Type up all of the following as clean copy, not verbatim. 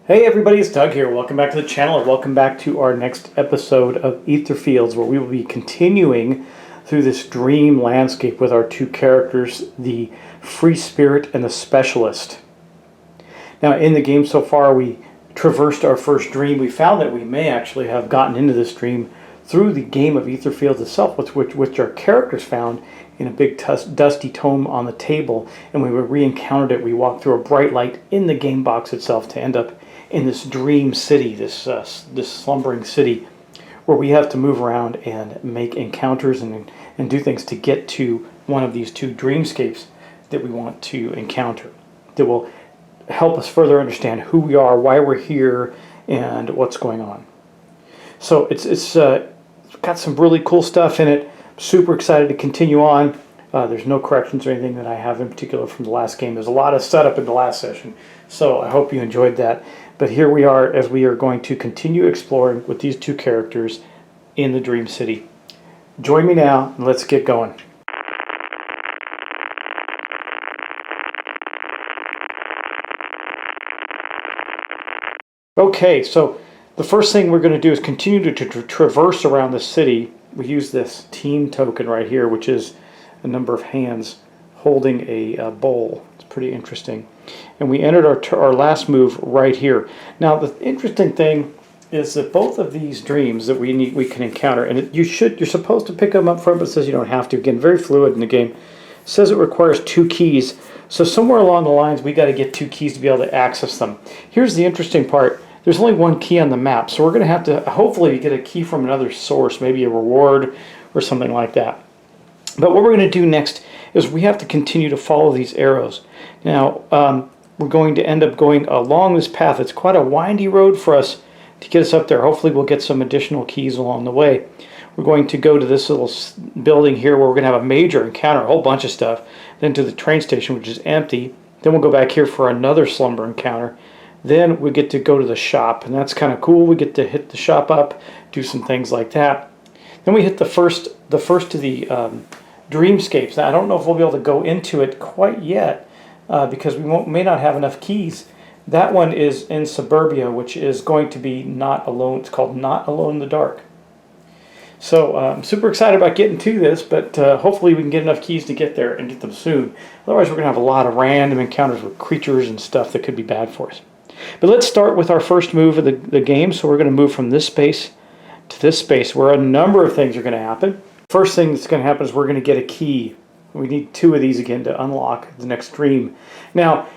Hey everybody, it's Doug here. Welcome back to the channel, and welcome back to our next episode of Etherfields, where we will be continuing through this dream landscape with our two characters, the Free Spirit and the Specialist. Now, in the game so far, we traversed our first dream. We found that we may actually have gotten into this dream through the game of Etherfields itself, which our characters found in a big dusty tome on the table, and when we re-encountered it, we walked through a bright light in the game box itself to end up in this dream city, this slumbering city, where we have to move around and make encounters and do things to get to one of these two dreamscapes that we want to encounter, that will help us further understand who we are, why we're here, and what's going on. So it's got some really cool stuff in it. Super excited to continue on. There's no corrections or anything that I have in particular from the last game. There's a lot of setup in the last session, so I hope you enjoyed that. But here we are, as we are going to continue exploring with these two characters in the Dream City. Join me now, and let's get going. Okay, so the first thing we're going to do is continue to traverse around the city. We use this team token right here, which is a number of hands holding a bowl. It's pretty interesting. And we entered our last move right here. Now, the interesting thing is that both of these dreams that we can encounter, and you're supposed to pick them up front, but it says you don't have to. Again, very fluid in the game. It says it requires 2 keys. So somewhere along the lines, we got to get 2 keys to be able to access them. Here's the interesting part. There's only 1 key on the map, so we're going to have to hopefully get a key from another source, maybe a reward or something like that. But what we're going to do next is we have to continue to follow these arrows. Now, we're going to end up going along this path. It's quite a windy road for us to get us up there. Hopefully we'll get some additional keys along the way. We're going to go to this little building here where we're going to have a major encounter, a whole bunch of stuff. Then to the train station, which is empty. Then we'll go back here for another slumber encounter. Then we get to go to the shop, and that's kind of cool. We get to hit the shop up, do some things like that. Then we hit the first of the dreamscapes. Now, I don't know if we'll be able to go into it quite yet because we may not have enough keys. That one is in Suburbia, which is going to be Not Alone. It's called Not Alone in the Dark. So I'm super excited about getting to this, but hopefully we can get enough keys to get there and get them soon. Otherwise, we're going to have a lot of random encounters with creatures and stuff that could be bad for us. But let's start with our first move of the game. So we're going to move from this space to this space where a number of things are going to happen. First thing that's going to happen is we're going to get a key. We need 2 of these again to unlock the next dream. Now,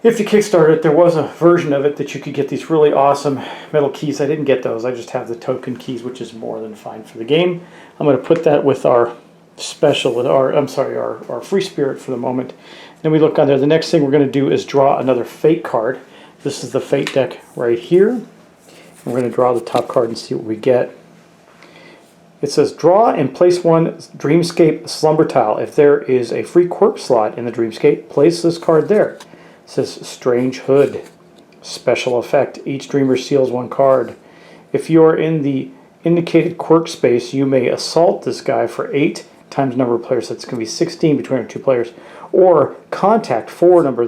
if you kickstarted it, there was a version of it that you could get these really awesome metal keys. I didn't get those. I just have the token keys, which is more than fine for the game. I'm going to put that with our our Free Spirit for the moment. Then we look on there. The next thing we're going to do is draw another Fate card. This is the Fate deck right here. We're going to draw the top card and see what we get. It says, draw and place 1 Dreamscape Slumber Tile. If there is a free quirk slot in the Dreamscape, place this card there. It says, Strange Hood. Special effect. Each dreamer seals 1 card. If you are in the indicated quirk space, you may assault this guy for 8 times number of players. That's going to be 16 between our 2 players. Or contact 4 number,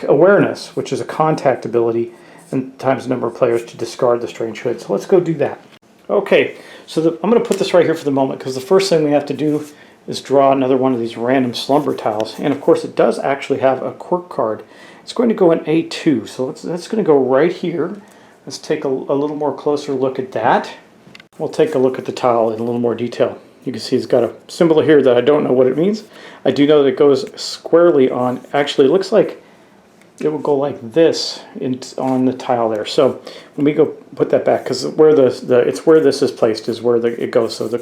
awareness, which is a contact ability, and times the number of players to discard the Strange Hood. So let's go do that. Okay, so I'm going to put this right here for the moment because the first thing we have to do is draw another one of these random slumber tiles. And of course it does actually have a quirk card. It's going to go in A2, so that's going to go right here. Let's take a little more closer look at that. We'll take a look at the tile in a little more detail. You can see it's got a symbol here that I don't know what it means. I do know that it goes squarely on, actually it looks like it will go like this on the tile there. So when we go put that back, because where it's where this is placed is where it goes. So the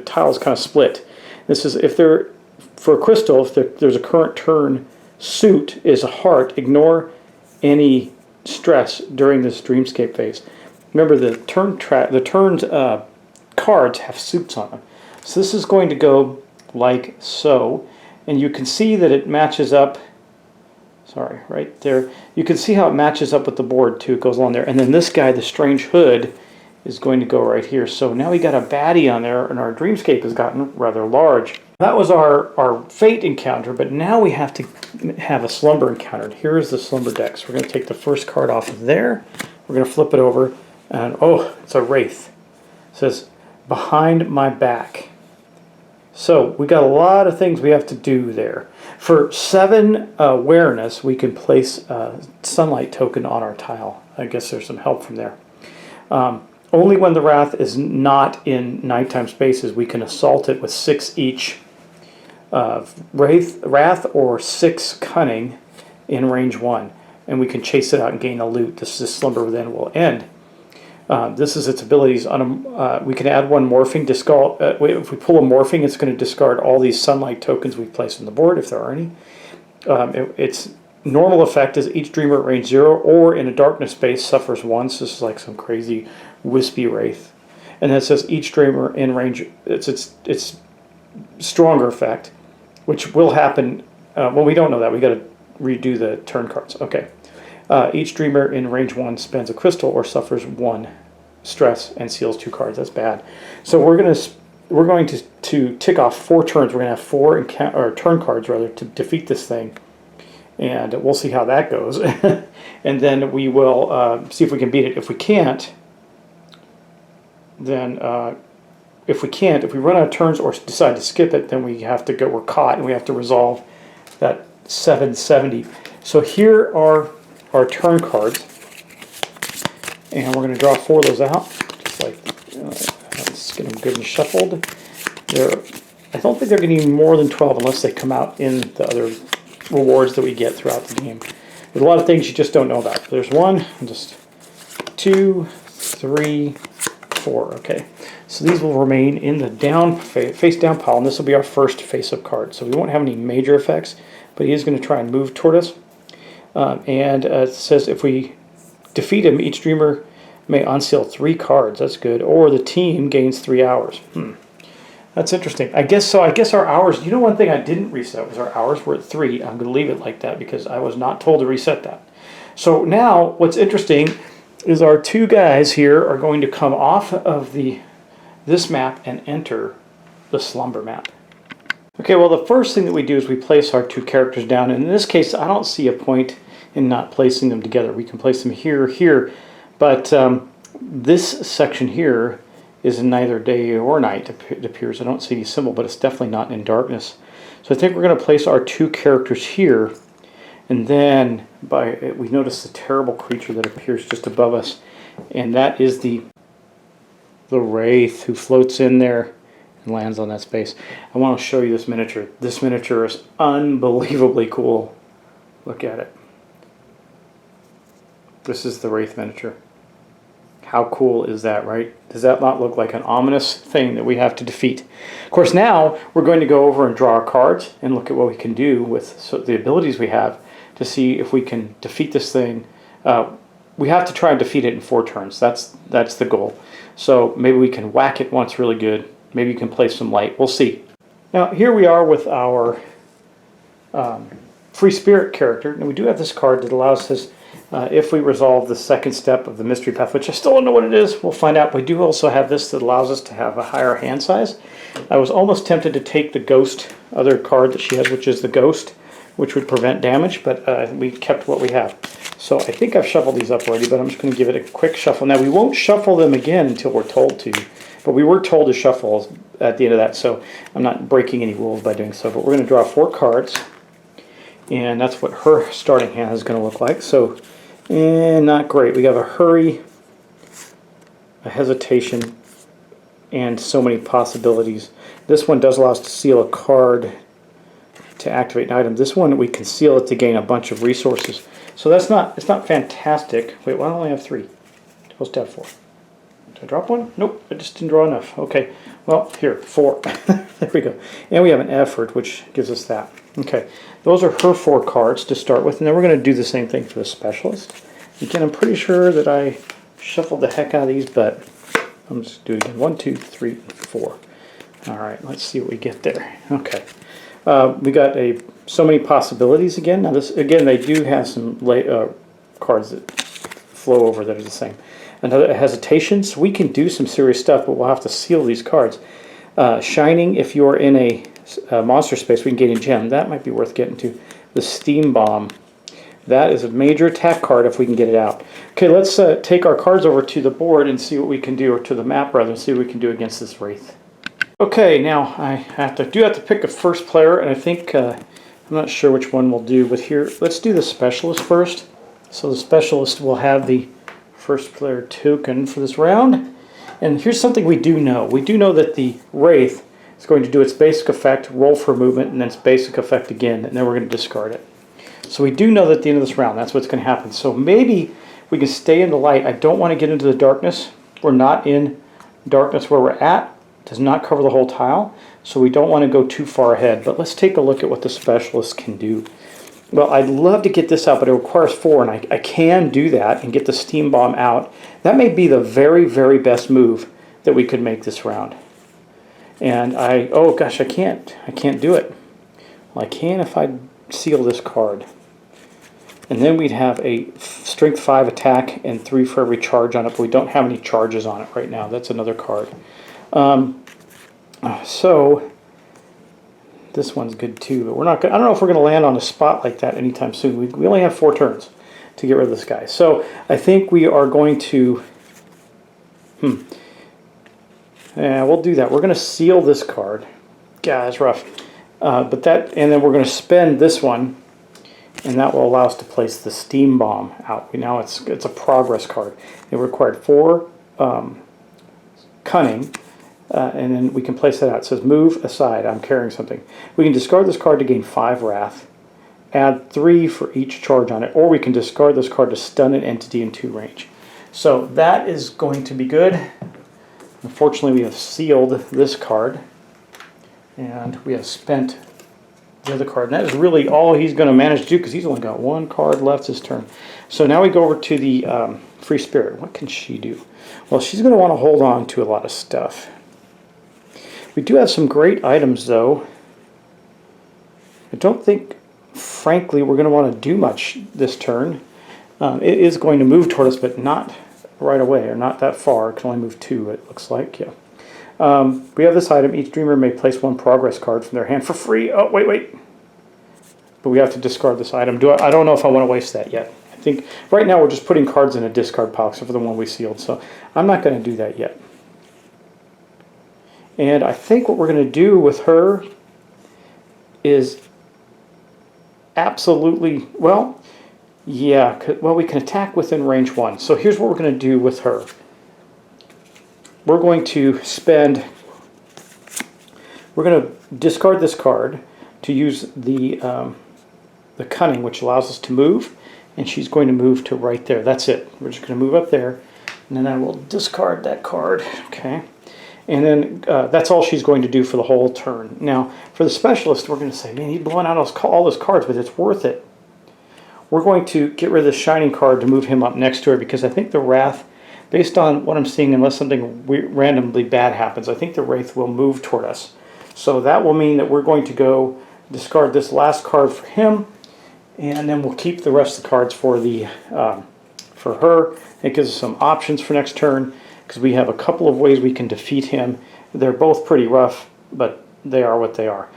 tile is kind of split. This is for a crystal, if there's a current turn suit is a heart, ignore any stress during this dreamscape phase. Remember the turned cards have suits on them. So this is going to go like so, and you can see that it matches up. Sorry, right there. You can see how it matches up with the board too. It goes along there. And then this guy, the Strange Hood, is going to go right here. So now we got a baddie on there, and our dreamscape has gotten rather large. That was our fate encounter, but now we have to have a slumber encounter. Here is the slumber deck. So we're going to take the first card off of there. We're going to flip it over, and oh, it's a wraith. It says, behind my back. So we got a lot of things we have to do there. For 7 awareness, we can place a sunlight token on our tile. I guess there's some help from there. Only when the wrath is not in nighttime spaces, we can assault it with 6 each wrath or 6 cunning in range 1, and we can chase it out and gain a loot. This slumber then will end. This is its abilities. We can add 1 morphing. If we pull a morphing, it's going to discard all these sunlight tokens we've placed on the board, if there are any. Its normal effect is each dreamer at range 0 or in a darkness space suffers 1. So this is like some crazy wispy wraith. And then it says each dreamer in range. It's stronger effect, which will happen. Well, we don't know that. We got to redo the turn cards. Okay. Each dreamer in range 1 spends a crystal or suffers 1 stress and seals 2 cards. That's bad. So we're going to tick off 4 turns. We're going to have 4 turn cards rather to defeat this thing, and we'll see how that goes. And then we will see if we can beat it. If we can't, then if we run out of turns or decide to skip it, then we have to go. We're caught, and we have to resolve that 770. So here are our turn cards, and we're going to draw 4 of those out, just like let's get them good and shuffled. I don't think they're going to be more than 12 unless they come out in the other rewards that we get throughout the game. There's a lot of things you just don't know about. There's 1, just 2, 3, 4. Okay, so these will remain in the face down pile, and this will be our first face-up card. So we won't have any major effects, but he is going to try and move toward us. And it says if we defeat him, each dreamer may unseal 3 cards. That's good. Or the team gains 3 hours. That's interesting. I guess so. I guess our hours. You know, one thing I didn't reset was our hours were at 3. I'm going to leave it like that because I was not told to reset that. So now, what's interesting is our 2 guys here are going to come off of this map and enter the slumber map. Okay, well, the first thing that we do is we place our 2 characters down. And in this case, I don't see a point in not placing them together. We can place them here, but this section here is in neither day or night, it appears. I don't see any symbol, but it's definitely not in darkness. So I think we're going to place our 2 characters here, and then we notice the terrible creature that appears just above us, and that is the wraith who floats in there and lands on that space. I want to show you this miniature. This miniature is unbelievably cool. Look at it. This is the wraith miniature. How cool is that, right? Does that not look like an ominous thing that we have to defeat? Of course, now we're going to go over and draw our cards and look at what we can do with the abilities we have to see if we can defeat this thing. We have to try and defeat it in 4 turns. That's the goal. So maybe we can whack it once really good. Maybe you can place some light. We'll see. Now, here we are with our free spirit character. And we do have this card that allows us, if we resolve the second step of the mystery path, which I still don't know what it is, we'll find out. We do also have this that allows us to have a higher hand size. I was almost tempted to take the ghost, other card that she has, which is the ghost, which would prevent damage, but we kept what we have. So I think I've shuffled these up already, but I'm just going to give it a quick shuffle. Now, we won't shuffle them again until we're told to, but we were told to shuffle at the end of that, so I'm not breaking any rules by doing so. But we're going to draw 4 cards, and that's what her starting hand is going to look like. So, not great. We have a hurry, a hesitation, and so many possibilities. This one does allow us to seal a card to activate an item. This one we can seal it to gain a bunch of resources. So it's not fantastic. Wait, why do I only have 3? I'm supposed to have 4. Did I drop one? Nope, I just didn't draw enough. Okay, well, here, 4. There we go. And we have an effort, which gives us that. Okay, those are her 4 cards to start with, and then we're going to do the same thing for the specialist. Again, I'm pretty sure that I shuffled the heck out of these, but I'm just going to do it again. 1, 2, 3, 4. All right, let's see what we get there. Okay, we got so many possibilities again. Now, again, they do have some cards that flow over that are the same. Another hesitation, so we can do some serious stuff, but we'll have to seal these cards. Shining, if you're in a monster space, we can gain a gem. That might be worth getting to. The Steam Bomb. That is a major attack card if we can get it out. Okay, let's take our cards over to the board and see what we can do, or to the map rather, and see what we can do against this wraith. Okay, now I have to pick a first player, and I think I'm not sure which one we'll do, but here let's do the specialist first. So the specialist will have the first player token for this round. And here's something we do know. We do know that the wraith is going to do its basic effect, roll for movement, and then its basic effect again, and then we're going to discard it. So we do know that at the end of this round, that's what's going to happen. So maybe we can stay in the light. I don't want to get into the darkness. We're not in darkness where we're at. It does not cover the whole tile, so we don't want to go too far ahead. But let's take a look at what the specialist can do. Well, I'd love to get this out, but it requires 4, and I can do that and get the Steam Bomb out. That may be the very, very best move that we could make this round. And oh gosh, I can't do it. Well, I can if I seal this card. And then we'd have a strength 5 attack and 3 for every charge on it, but we don't have any charges on it right now. That's another card. So this one's good too, but we're not. I don't know if we're going to land on a spot like that anytime soon. We only have 4 turns to get rid of this guy. So I think we are going to. Yeah, we'll do that. We're going to seal this card. Yeah, that's rough. And then we're going to spend this one, and that will allow us to place the Steam Bomb out. Now it's a progress card. It required 4 cunning. And then we can place that out. It says move aside. I'm carrying something. We can discard this card to gain 5 wrath, add 3 for each charge on it, or we can discard this card to stun an entity in 2 range. So that is going to be good. Unfortunately, we have sealed this card, and we have spent the other card. And that is really all he's going to manage to do, because he's only got 1 card left this turn. So now we go over to the Free Spirit. What can she do? Well, she's going to want to hold on to a lot of stuff. We do have some great items, though. I don't think, frankly, we're going to want to do much this turn. It is going to move toward us, but not right away, or not that far. It can only move 2, it looks like, yeah. We have this item. Each dreamer may place 1 progress card from their hand for free. Oh, wait. But we have to discard this item. I don't know if I want to waste that yet. I think right now we're just putting cards in a discard pile, except for the one we sealed, so I'm not going to do that yet. And I think what we're going to do with her is absolutely, well, yeah, well, we can attack within range 1. So here's what we're going to do with her. We're going to we're going to discard this card to use the cunning, which allows us to move, and she's going to move to right there. That's it. We're just going to move up there, and then I will discard that card. Okay. And then that's all she's going to do for the whole turn. Now, for the specialist, we're going to say, man, he's blowing out all those cards, but it's worth it. We're going to get rid of the shining card to move him up next to her, because I think the wrath, based on what I'm seeing, unless something randomly bad happens, I think the wraith will move toward us. So that will mean that we're going to go discard this last card for him, and then we'll keep the rest of the cards for her. It gives us some options for next turn, because we have a couple of ways we can defeat him. They're both pretty rough, but they are what they are.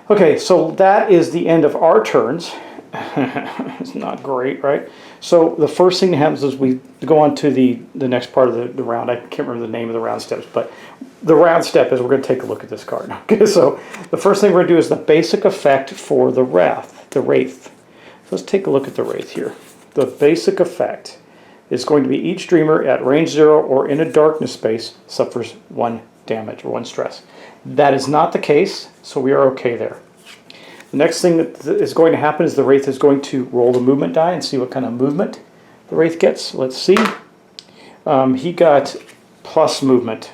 Okay, so that is the end of our turns. It's not great, right? So the first thing that happens is we go on to the next part of the round. I can't remember the name of the round steps, but the round step is we're going to take a look at this card. Okay, so the first thing we're going to do is the basic effect for the wraith. So let's take a look at the wraith here. The basic effect is going to be each dreamer at range 0 or in a darkness space suffers 1 damage or 1 stress. That is not the case, so we are okay there. The next thing that is going to happen is the wraith is going to roll the movement die and see what kind of movement the wraith gets. Let's see. He got plus movement.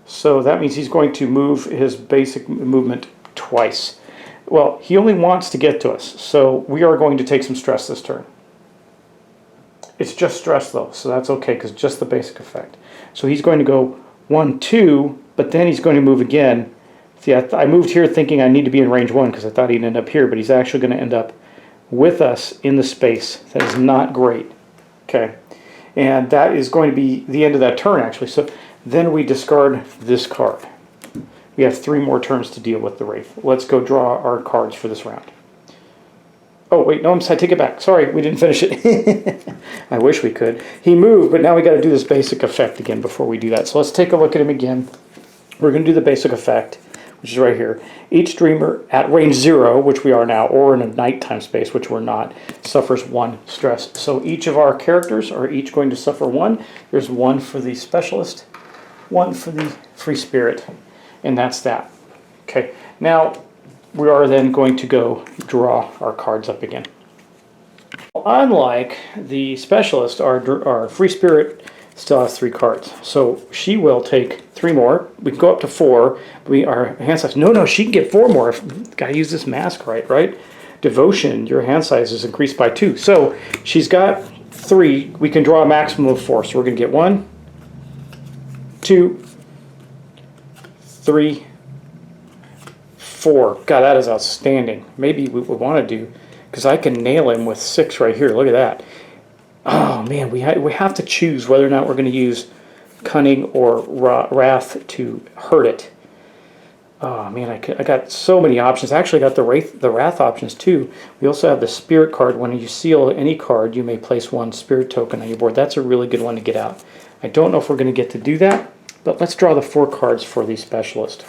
So that means he's going to move his basic movement twice. Well, he only wants to get to us, so we are going to take some stress this turn. It's just stress though, so that's okay, because just the basic effect. So he's going to go 1, 2, but then he's going to move again. See, I moved here thinking I need to be in range 1 because I thought he'd end up here, but he's actually going to end up with us in the space. That is not great. Okay, and that is going to be the end of that turn, actually. So then we discard this card. We have 3 more turns to deal with the wraith. Let's go draw our cards for this round. Oh, wait, no, I take it back. Sorry, we didn't finish it. I wish we could. He moved, but now we got to do this basic effect again before we do that. So let's take a look at him again. We're going to do the basic effect, which is right here. Each dreamer at range 0, which we are now, or in a nighttime space, which we're not, suffers 1 stress. So each of our characters are each going to suffer 1. There's 1 for the specialist, 1 for the free spirit, and that's that. Okay, now we are then going to go draw our cards up again. Unlike the specialist, our free spirit still has 3 cards. So she will take 3 more. We can go up to 4. Our hand size, no, she can get 4 more. Gotta use this mask right? Devotion, your hand size is increased by 2. So she's got 3. We can draw a maximum of 4. So we're gonna get 1, 2, 3, 4. God, that is outstanding. Maybe we want to do, because I can nail him with 6 right here. Look at that. Oh man, we have to choose whether or not we're going to use cunning or wrath to hurt it. Oh man, I got so many options. I actually got the wrath options too. We also have the spirit card. When you seal any card, you may place 1 spirit token on your board. That's a really good one to get out. I don't know if we're going to get to do that, but let's draw the 4 cards for the specialist.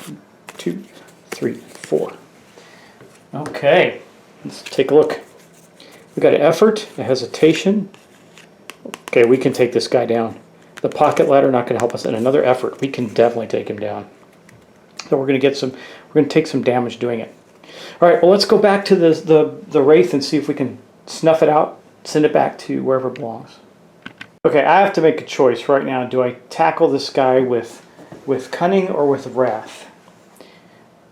2, 3, 4. Okay, let's take a look. We got an effort, a hesitation. Okay, we can take this guy down. The pocket ladder not going to help us. And another effort, we can definitely take him down. So we're going to take some damage doing it. All right, well let's go back to the wraith and see if we can snuff it out, send it back to wherever it belongs. Okay, I have to make a choice right now. Do I tackle this guy with cunning or with wrath?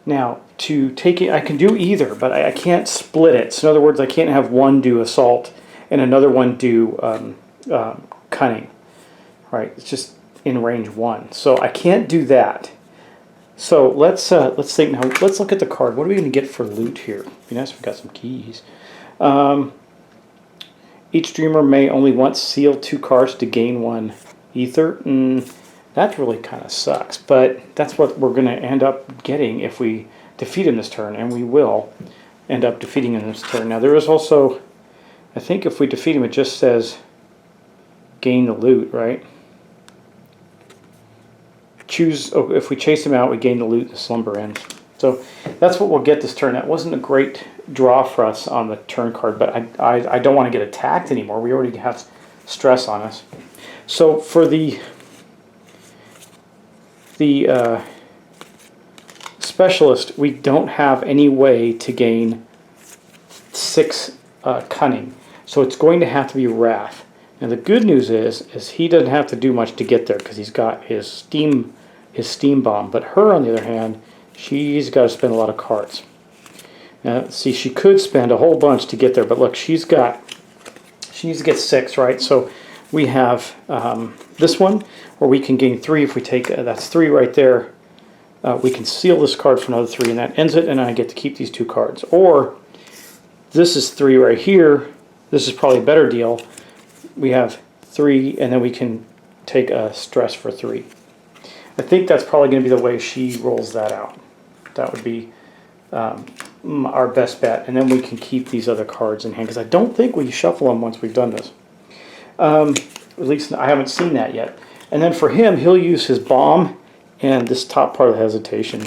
Now, to take it, I can do either, but I can't split it. So in other words, I can't have one do assault and another one do cunning. Right? It's just in range 1. So I can't do that. So let's think now. Let's look at the card. What are we going to get for loot here? It'd be nice if we got some keys. Each dreamer may only once seal 2 cards to gain 1 ether. That really kind of sucks, but that's what we're going to end up getting if we defeat him this turn, and we will end up defeating him this turn. Now there is also, I think if we defeat him, it just says gain the loot, right? If we chase him out, we gain the loot, the slumber ends. So that's what we'll get this turn. That wasn't a great draw for us on the turn card, but I don't want to get attacked anymore. We already have stress on us. So for the specialist, we don't have any way to gain 6 cunning, so it's going to have to be wrath. And the good news is he doesn't have to do much to get there because he's got his steam bomb. But her, on the other hand, she's got to spend a lot of cards. Now, see, she could spend a whole bunch to get there, but look, she needs to get 6, right? So we have this one, where we can gain 3 if we take, that's 3 right there. We can seal this card for another 3, and that ends it, and I get to keep these 2 cards. Or, this is 3 right here. This is probably a better deal. We have 3, and then we can take a stress for 3. I think that's probably going to be the way she rolls that out. That would be our best bet, and then we can keep these other cards in hand, because I don't think we shuffle them once we've done this. At least I haven't seen that yet. And then for him, he'll use his bomb and this top part of the hesitation,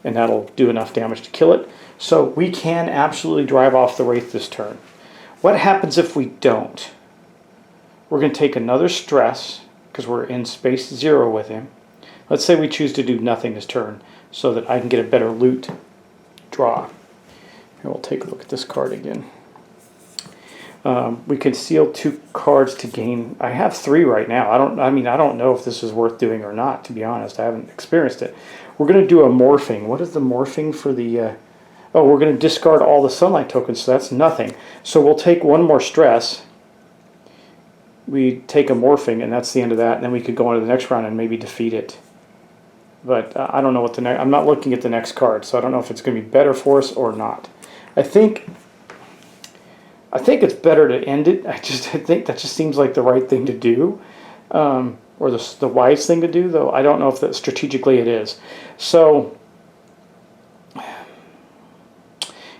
and that'll do enough damage to kill it. So we can absolutely drive off the wraith this turn. What happens if we don't? We're going to take another stress, because we're in space 0 with him. Let's say we choose to do nothing this turn, so that I can get a better loot draw. And we'll take a look at this card again. We can seal 2 cards to gain. I have 3 right now. I don't know if this is worth doing or not, to be honest. I haven't experienced it. We're going to do a morphing. What is the morphing for the... we're going to discard all the sunlight tokens, so that's nothing. So we'll take 1 more stress. We take a morphing, and that's the end of that. And then we could go on to the next round and maybe defeat it. But I don't know what the next... I'm not looking at the next card, so I don't know if it's going to be better for us or not. I think it's better to end it. I think that just seems like the right thing to do, or the wise thing to do, though I don't know if that strategically it is. So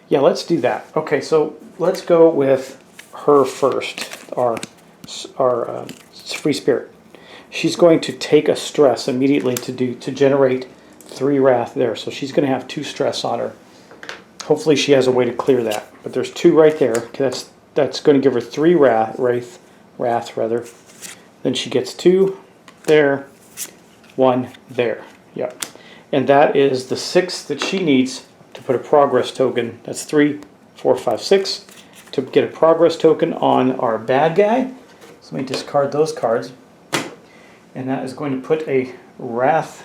Yeah, let's do that. Okay, so let's go with her first, our free spirit. She's going to take a stress immediately to generate 3 wrath there. So she's going to have 2 stress on her. Hopefully she has a way to clear that. But there's 2 right there. Okay, that's going to give her 3 wrath rather. Then she gets 2 there, 1 there. Yep. And that is the 6 that she needs to put a progress token. That's 3, 4, 5, 6 to get a progress token on our bad guy. So let me discard those cards. And that is going to put a wrath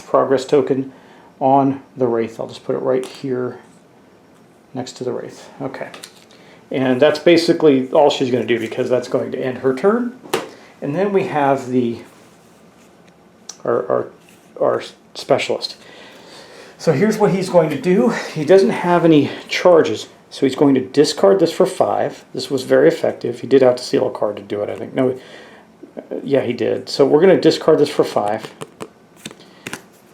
progress token on the wraith. I'll just put it right here next to the wraith. Okay. And that's basically all she's going to do, because that's going to end her turn. And then we have our specialist. So here's what he's going to do. He doesn't have any charges, so he's going to discard this for 5. This was very effective. He did have to seal a card to do it, I think. No, yeah, he did. So we're going to discard this for 5,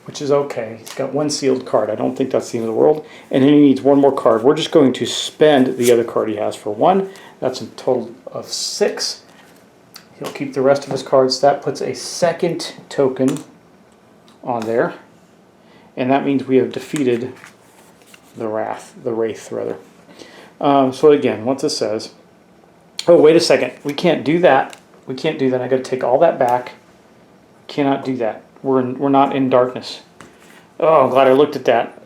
which is okay. He's got 1 sealed card. I don't think that's the end of the world. And then he needs 1 more card. We're just going to spend the other card he has for 1. That's a total of 6. He'll keep the rest of his cards. That puts a 2nd token on there. And that means we have defeated the wraith rather. So again, once it says, oh, wait a second. We can't do that. We can't do that. I got to take all that back. Cannot do that. We're not in darkness. Oh, I'm glad I looked at that.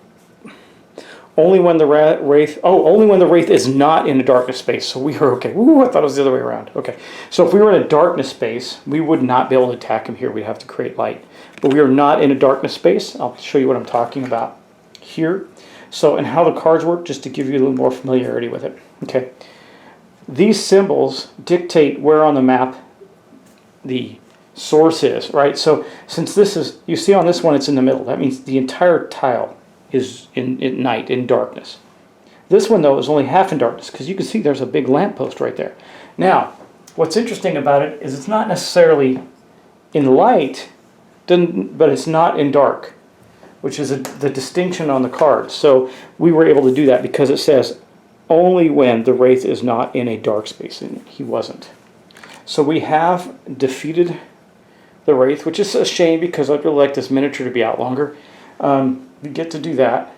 Only when the wraith. Oh, only when the wraith is not in a darkness space. So we are okay. Ooh, I thought it was the other way around. Okay. So if we were in a darkness space, we would not be able to attack him here. We'd have to create light. But we are not in a darkness space. I'll show you what I'm talking about here. So, and how the cards work, just to give you a little more familiarity with it. Okay. These symbols dictate where on the map the source is, right? So since this is, you see on this one, it's in the middle. That means the entire tile is in night, in darkness. This one, though, is only half in darkness, because you can see there's a big lamppost right there. Now, what's interesting about it is it's not necessarily in light, but it's not in dark, which is the distinction on the card. So we were able to do that because it says only when the wraith is not in a dark space, and he wasn't. So we have defeated the wraith, which is a shame because I'd really like this miniature to be out longer. We get to do that.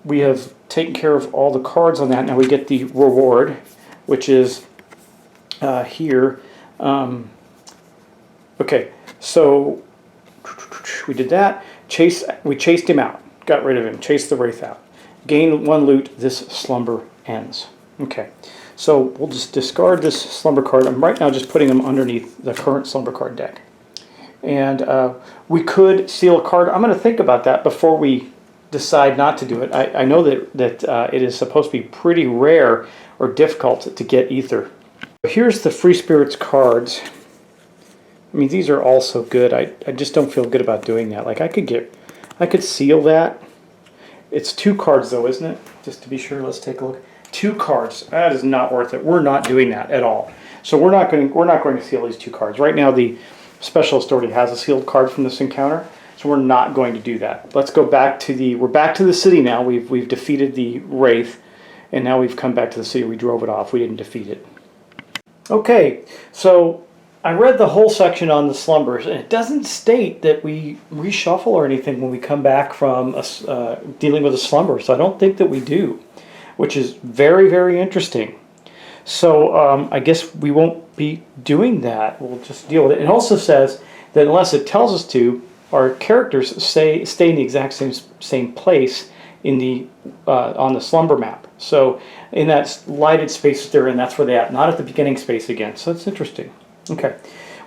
We have taken care of all the cards on that. Now we get the reward, which is here. Okay, so we did that. We chased him out. Got rid of him. Chased the wraith out. Gain 1 loot. This slumber ends. Okay. So we'll just discard this slumber card. I'm right now just putting them underneath the current slumber card deck. And we could seal a card. I'm going to think about that before we decide not to do it. I know that it is supposed to be pretty rare or difficult to get ether. Here's the Free Spirits cards. I mean, these are all so good. I just don't feel good about doing that. Like I could seal that. It's 2 cards though, isn't it? Just to be sure, let's take a look. 2 cards. That is not worth it. We're not doing that at all. So we're not going to seal these 2 cards. Right now the specialist already has a sealed card from this encounter, so we're not going to do that. Let's go back to we're back to the city now. We've defeated the wraith, and now we've come back to the city. We drove it off. We didn't defeat it. Okay, so I read the whole section on the slumbers, and it doesn't state that we reshuffle or anything when we come back from dealing with a slumber. So I don't think that we do, which is very, very interesting. So I guess we won't be doing that. We'll just deal with it. It also says that unless it tells us to, our characters stay in the exact same place in the on the slumber map. So in that lighted space they're in, that's where they're at, not at the beginning space again. So that's interesting. Okay.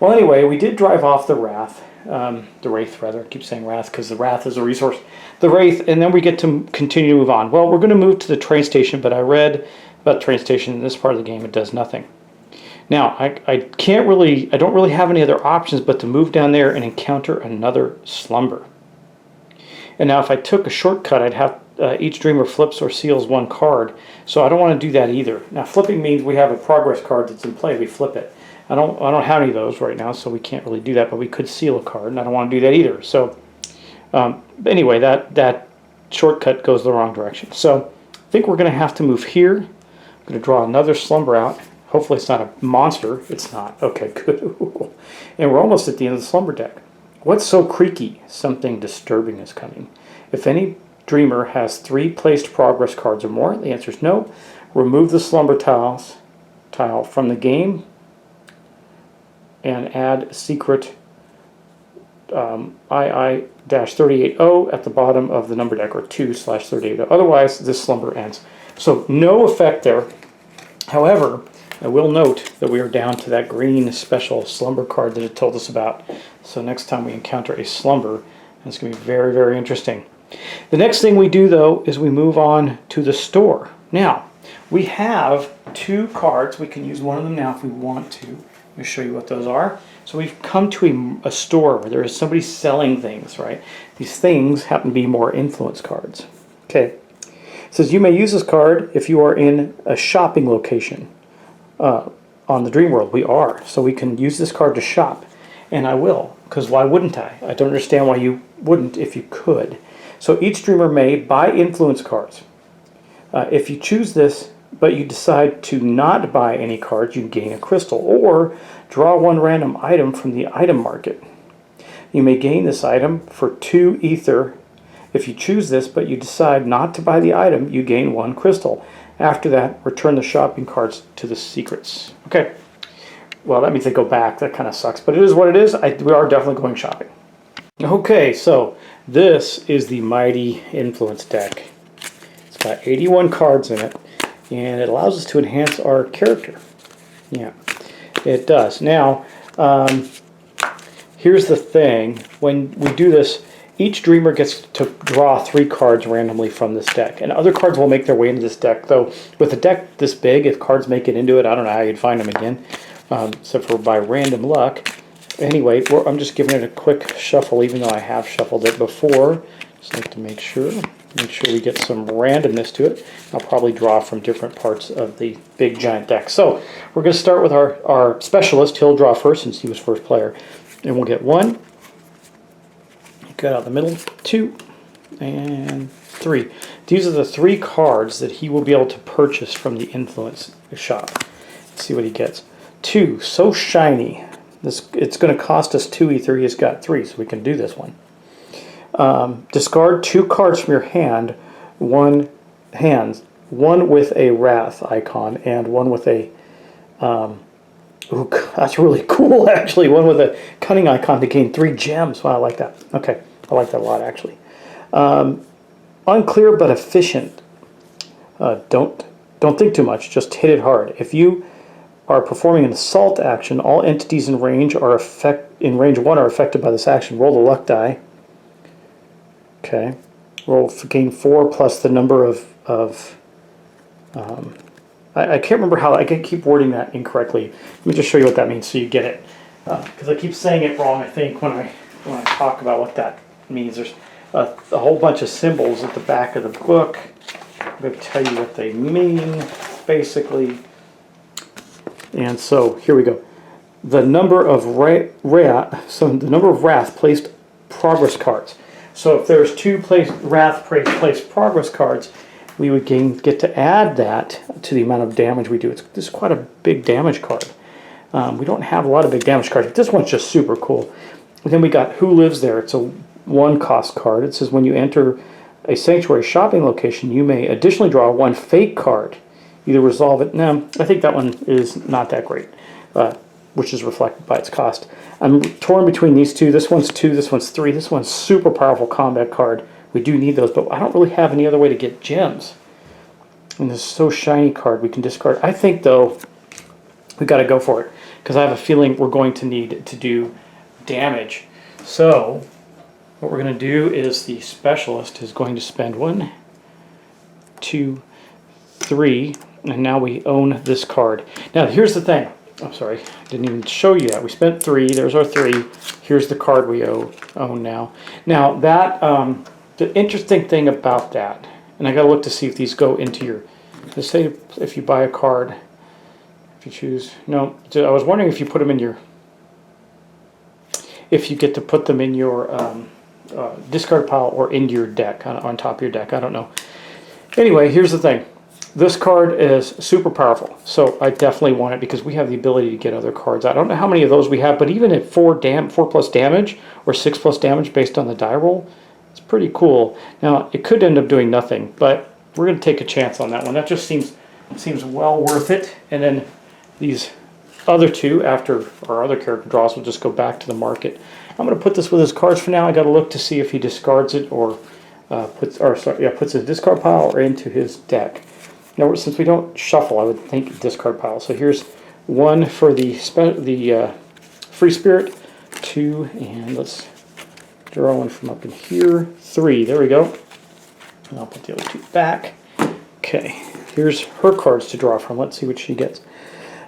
Well, anyway, we did drive off the wraith rather. I keep saying wrath because the wrath is a resource. The wraith, and then we get to continue to move on. Well, we're going to move to the train station, but I read about the train station in this part of the game. It does nothing. Now, I don't really have any other options but to move down there and encounter another slumber. And now if I took a shortcut, I'd have each dreamer flips or seals 1 card. So I don't want to do that either. Now, flipping means we have a progress card that's in play. We flip it. I don't have any of those right now, so we can't really do that, but we could seal a card, and I don't want to do that either. So anyway, that shortcut goes the wrong direction. So think we're going to have to move here. I'm going to draw another slumber out. Hopefully it's not a monster. It's not. Okay, good. And we're almost at the end of the slumber deck. What's so creaky? Something disturbing is coming. If any dreamer has 3 placed progress cards or more, the answer is no. Remove the slumber tile from the game and add secret II-380 at the bottom of the number deck, or 2/380. Otherwise, this slumber ends. So no effect there. However, I will note that we are down to that green special slumber card that it told us about. So next time we encounter a slumber, it's going to be very, very interesting. The next thing we do, though, is we move on to the store. Now, we have 2 cards. We can use one of them now if we want to. Let me show you what those are. So we've come to a store where there is somebody selling things, right? These things happen to be more influence cards. Okay. It says you may use this card if you are in a shopping location on the dream world. We are. So we can use this card to shop. And I will, because why wouldn't I? I don't understand why you wouldn't if you could. So each dreamer may buy influence cards. If you choose this, but you decide to not buy any cards, you gain a crystal, or draw 1 random item from the item market. You may gain this item for 2 ether. If you choose this, but you decide not to buy the item, you gain 1 crystal. After that, return the shopping cards to the secrets. Okay. Well, that means they go back. That kind of sucks, but it is what it is. We are definitely going shopping. Okay, so this is the Mighty Influence deck. It's got 81 cards in it, and it allows us to enhance our character. Yeah, it does. Now, here's the thing. When we do this, each dreamer gets to draw 3 cards randomly from this deck, and other cards will make their way into this deck. Though, with a deck this big, if cards make it into it, I don't know how you'd find them again, except for by random luck. Anyway, I'm just giving it a quick shuffle, even though I have shuffled it before. Just like to make sure we get some randomness to it. I'll probably draw from different parts of the big giant deck. So we're going to start with our specialist. He'll draw first since he was first player. And we'll get 1. Got out the middle, 2, and 3. These are the 3 cards that he will be able to purchase from the influence shop. Let's see what he gets. 2, so shiny. It's going to cost us 2 ether. He's got 3, so we can do this one. Discard 2 cards from your hand, one with a wraith icon and one with a ooh, that's really cool, actually. One with a cunning icon to gain 3 gems. Wow, I like that. Okay, I like that a lot, actually. Unclear but efficient. Don't think too much. Just hit it hard. If you are performing an assault action, all entities in range 1 are affected by this action. Roll the luck die. Okay. Gain 4 plus the number of I can't remember how, I can keep wording that incorrectly. Let me just show you what that means so you get it. Because I keep saying it wrong, I think, when I talk about what that means. There's a whole bunch of symbols at the back of the book. I'm going to tell you what they mean, basically. And so, here we go. The number of wrath placed progress cards. So if there's 2 wrath placed progress cards, we would get to add that to the amount of damage we do. This is quite a big damage card. We don't have a lot of big damage cards, but this one's just super cool. And then we got Who Lives There. It's a 1 cost card. It says when you enter a sanctuary shopping location, you may additionally draw 1 fake card. Either resolve it. No, I think that one is not that great, which is reflected by its cost. I'm torn between these 2. This one's 2, this one's 3. This one's super powerful combat card. We do need those, but I don't really have any other way to get gems. And this so shiny card we can discard. I think, though, we got to go for it, because I have a feeling we're going to need to do damage. So what we're going to do is the specialist is going to spend 1, 2, 3, and now we own this card. Now here's the thing. I'm sorry, I didn't even show you that. We spent 3. There's our 3. Here's the card we own now. Now that the interesting thing about that, and I got to look to see if these go into your. Let's say if you buy a card, if you choose. No, I was wondering if you put them in your. If you get to put them in your discard pile or into your deck, on top of your deck. I don't know. Anyway, here's the thing. This card is super powerful, so I definitely want it because we have the ability to get other cards. I don't know how many of those we have, but even at 4 plus damage or 6 plus damage based on the die roll, it's pretty cool. Now, it could end up doing nothing, but we're going to take a chance on that one. That just seems well worth it. And then these other two, after our other character draws, will just go back to the market. I'm going to put this with his cards for now. I got to look to see if he discards it or puts it in discard pile or into his deck. Now, since we don't shuffle, I would think discard pile. So here's one for the free spirit, 2, and let's draw one from up in here, 3. There we go. And I'll put the other 2 back. Okay, here's her cards to draw from. Let's see what she gets.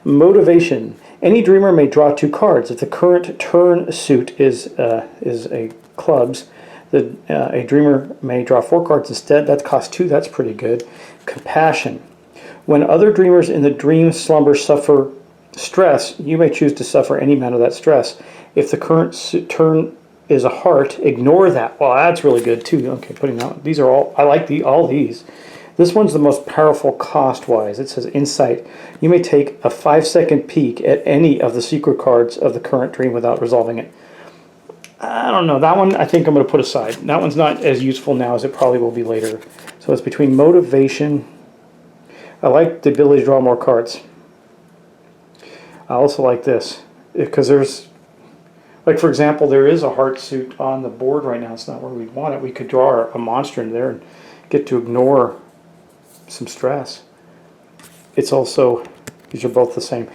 Motivation. Any dreamer may draw 2 cards. If the current turn suit is a clubs, a dreamer may draw 4 cards instead. That costs 2. That's pretty good. Compassion. When other dreamers in the dream slumber suffer stress, you may choose to suffer any amount of that stress. If the current turn is a heart, ignore that. Well, that's really good too. Okay, putting that. These are all. I like all these. This one's the most powerful cost-wise. It says Insight. You may take a 5-second peek at any of the secret cards of the current dream without resolving it. I don't know. That one I think I'm going to put aside. That one's not as useful now as it probably will be later. So it's between motivation. I like the ability to draw more cards. I also like this because there's, like for example, there is a heart suit on the board right now. It's not where we want it. We could draw a monster in there and get to ignore some stress. It's also, these are both the same.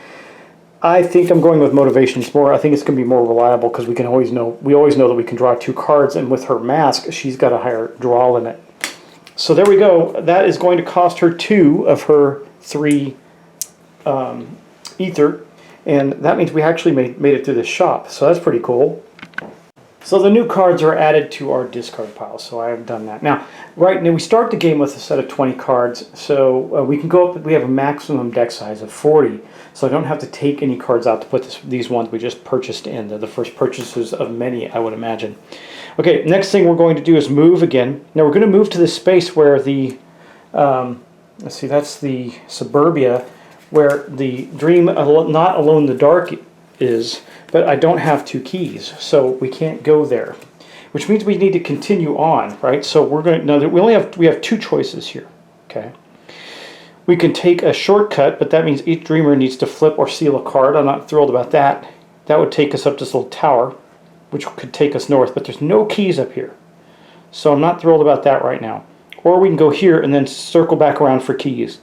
I think I'm going with motivations more. I think it's going to be more reliable because we always know that we can draw 2 cards, and with her mask, she's got a higher draw limit. So there we go. That is going to cost her 2 of her 3 ether, and that means we actually made it through the shop. So that's pretty cool. So the new cards are added to our discard pile, so I have done that. Now, right now we start the game with a set of 20 cards, so we can go up, we have a maximum deck size of 40, so I don't have to take any cards out to put these ones we just purchased in. They're the first purchases of many, I would imagine. Okay, next thing we're going to do is move again. Now we're going to move to this space where the, let's see, that's the suburbia, where the dream not alone in the dark is, but I don't have 2 keys, so we can't go there, which means we need to continue on, right? So we're going to, now we have 2 choices here, okay? We can take a shortcut, but that means each dreamer needs to flip or seal a card. I'm not thrilled about that. That would take us up this little tower, which could take us north, but there's no keys up here. So I'm not thrilled about that right now. Or we can go here and then circle back around for keys.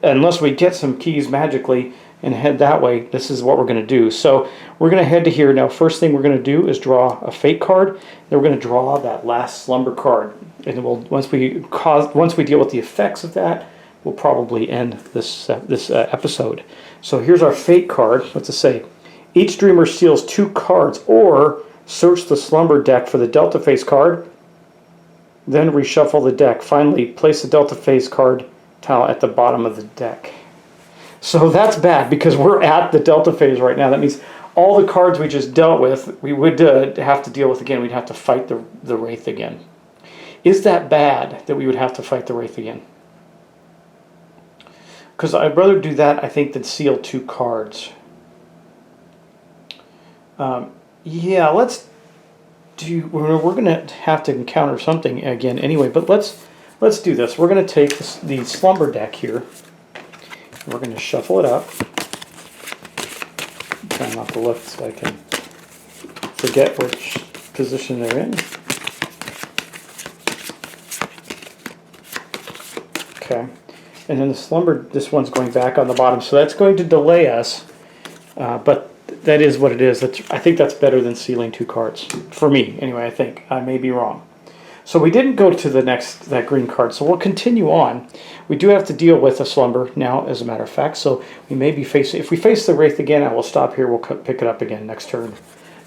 Unless we get some keys magically and head that way, this is what we're going to do. So we're going to head to here. Now, first thing we're going to do is draw a fate card. Then we're going to draw that last slumber card. And once we deal with the effects of that, we'll probably end this episode. So here's our fate card. What's it say? Each dreamer steals 2 cards or search the slumber deck for the Delta Phase card, then reshuffle the deck. Finally, place the Delta Phase card tile at the bottom of the deck. So that's bad because we're at the Delta Phase right now. That means all the cards we just dealt with, we would have to deal with again. We'd have to fight the wraith again. Is that bad that we would have to fight the wraith again? Because I'd rather do that, I think, than seal 2 cards. Yeah, let's do. We're going to have to encounter something again anyway. But let's do this. We're going to take the slumber deck here. We're going to shuffle it up. I'm trying not to look so I can forget which position they're in. Okay. And then the slumber, this one's going back on the bottom, so that's going to delay us. But that is what it is. I think that's better than sealing 2 cards. For me, anyway, I think. I may be wrong. So we didn't go to that green card, so we'll continue on. We do have to deal with a slumber now, as a matter of fact, so we may be facing, if we face the wraith again, I will stop here, we'll pick it up again next turn.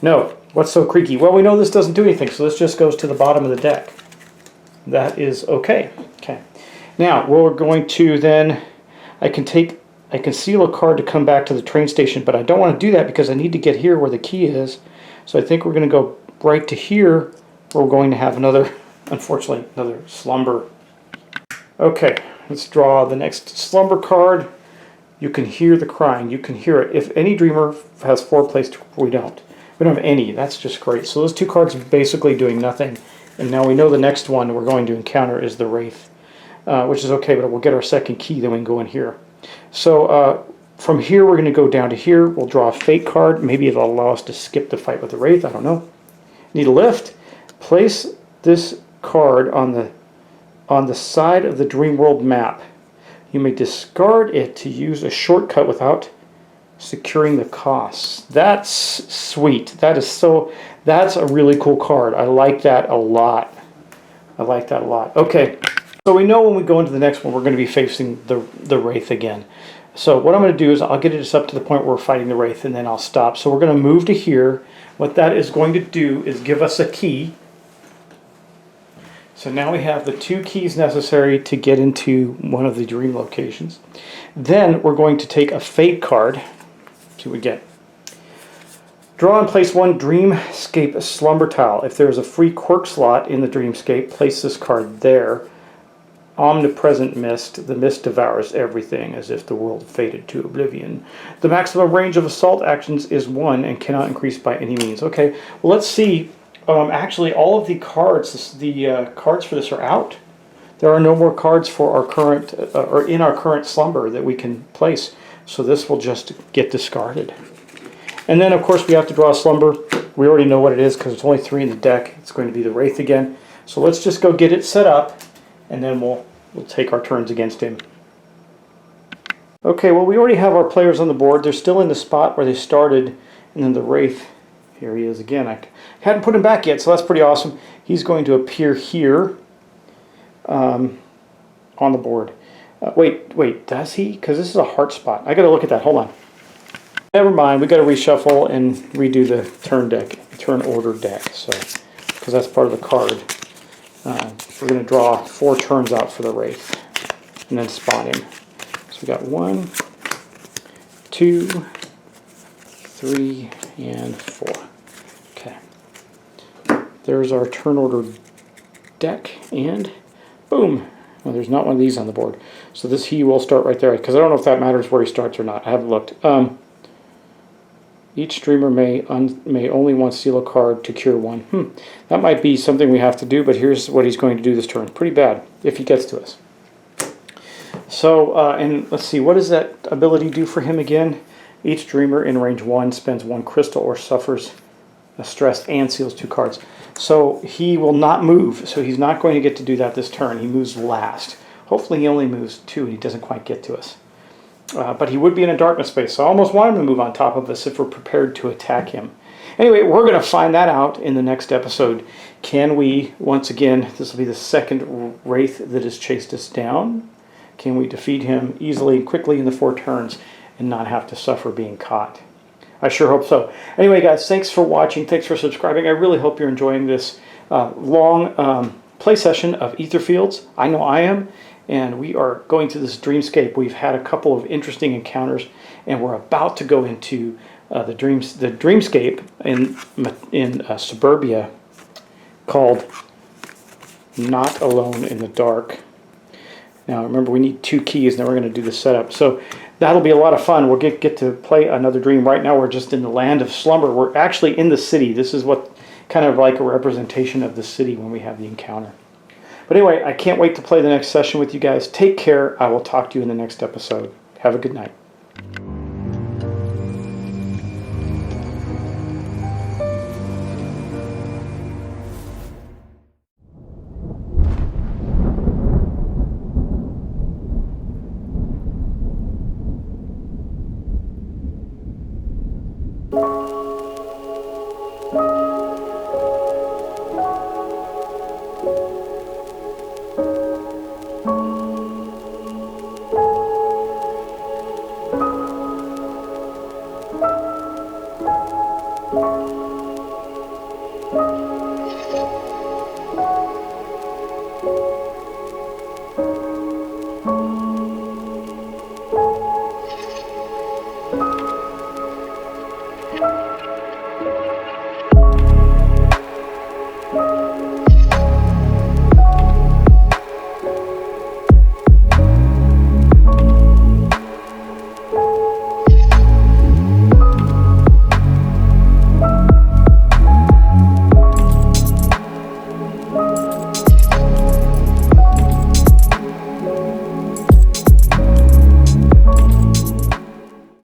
No, what's so creaky? Well, we know this doesn't do anything, so this just goes to the bottom of the deck. That is okay. Okay. Now, we're going to then, I can seal a card to come back to the train station, but I don't want to do that because I need to get here where the key is. So I think we're going to go right to here, where we're going to have another, unfortunately, another slumber. Okay, let's draw the next slumber card. You can hear the crying. You can hear it. If any dreamer has 4 placed, we don't. We don't have any. That's just great. So those 2 cards are basically doing nothing. And now we know the next one we're going to encounter is the wraith, which is okay, but we'll get our second key, then we can go in here. So from here, we're going to go down to here. We'll draw a fate card. Maybe it'll allow us to skip the fight with the wraith. I don't know. Need a lift. Place this card on the side of the dream world map. You may discard it to use a shortcut without securing the costs. That's sweet. That's a really cool card. I like that a lot. I like that a lot. Okay, so we know when we go into the next one, we're going to be facing the wraith again. So what I'm going to do is I'll get us up to the point where we're fighting the wraith, and then I'll stop. So we're going to move to here. What that is going to do is give us a key. So now we have the 2 keys necessary to get into one of the dream locations. Then we're going to take a fate card. See what we get. Draw and place 1 dreamscape slumber tile. If there is a free quirk slot in the dreamscape, place this card there. Omnipresent mist. The mist devours everything as if the world faded to oblivion. The maximum range of assault actions is 1 and cannot increase by any means. Okay, well, let's see. Actually, all of the cards, cards for this are out. There are no more cards for our current, or in our current slumber that we can place. So this will just get discarded. And then, of course, we have to draw a slumber. We already know what it is because it's only 3 in the deck. It's going to be the wraith again. So let's just go get it set up, and then we'll take our turns against him. Okay, well, we already have our players on the board. They're still in the spot where they started, and then the wraith. Here he is again. I hadn't put him back yet, so that's pretty awesome. He's going to appear here on the board. Wait, does he? Because this is a heart spot. I got to look at that. Hold on. Never mind. We got to reshuffle and redo the turn order deck. So, because that's part of the card. We're going to draw 4 turns out for the wraith, and then spawn him. So we got 1, 2, 3, and 4. Okay. There's our turn order deck, and boom. Well, there's not one of these on the board. So this he will start right there, because I don't know if that matters where he starts or not. I haven't looked. Each streamer may only once steal a card to cure 1. That might be something we have to do, but here's what he's going to do this turn. Pretty bad, if he gets to us. So, and let's see, what does that ability do for him again? Each dreamer in range 1 spends 1 crystal or suffers a stress and seals 2 cards. So he will not move, so he's not going to get to do that this turn. He moves last. Hopefully he only moves 2 and he doesn't quite get to us. But he would be in a darkness space, so I almost want him to move on top of us if we're prepared to attack him. Anyway, we're going to find that out in the next episode. Can we, once again, this will be the second wraith that has chased us down. Can we defeat him easily and quickly in the 4 turns and not have to suffer being caught? I sure hope so. Anyway, guys, thanks for watching. Thanks for subscribing. I really hope you're enjoying this long play session of Etherfields. I know I am. And we are going to this dreamscape. We've had a couple of interesting encounters, and we're about to go into the dreamscape in suburbia called Not Alone in the Dark. Now, remember, we need 2 keys, and then we're going to do the setup. So that'll be a lot of fun. We'll get to play another dream. Right now, we're just in the land of slumber. We're actually in the city. This is what kind of like a representation of the city when we have the encounter. But anyway, I can't wait to play the next session with you guys. Take care. I will talk to you in the next episode. Have a good night.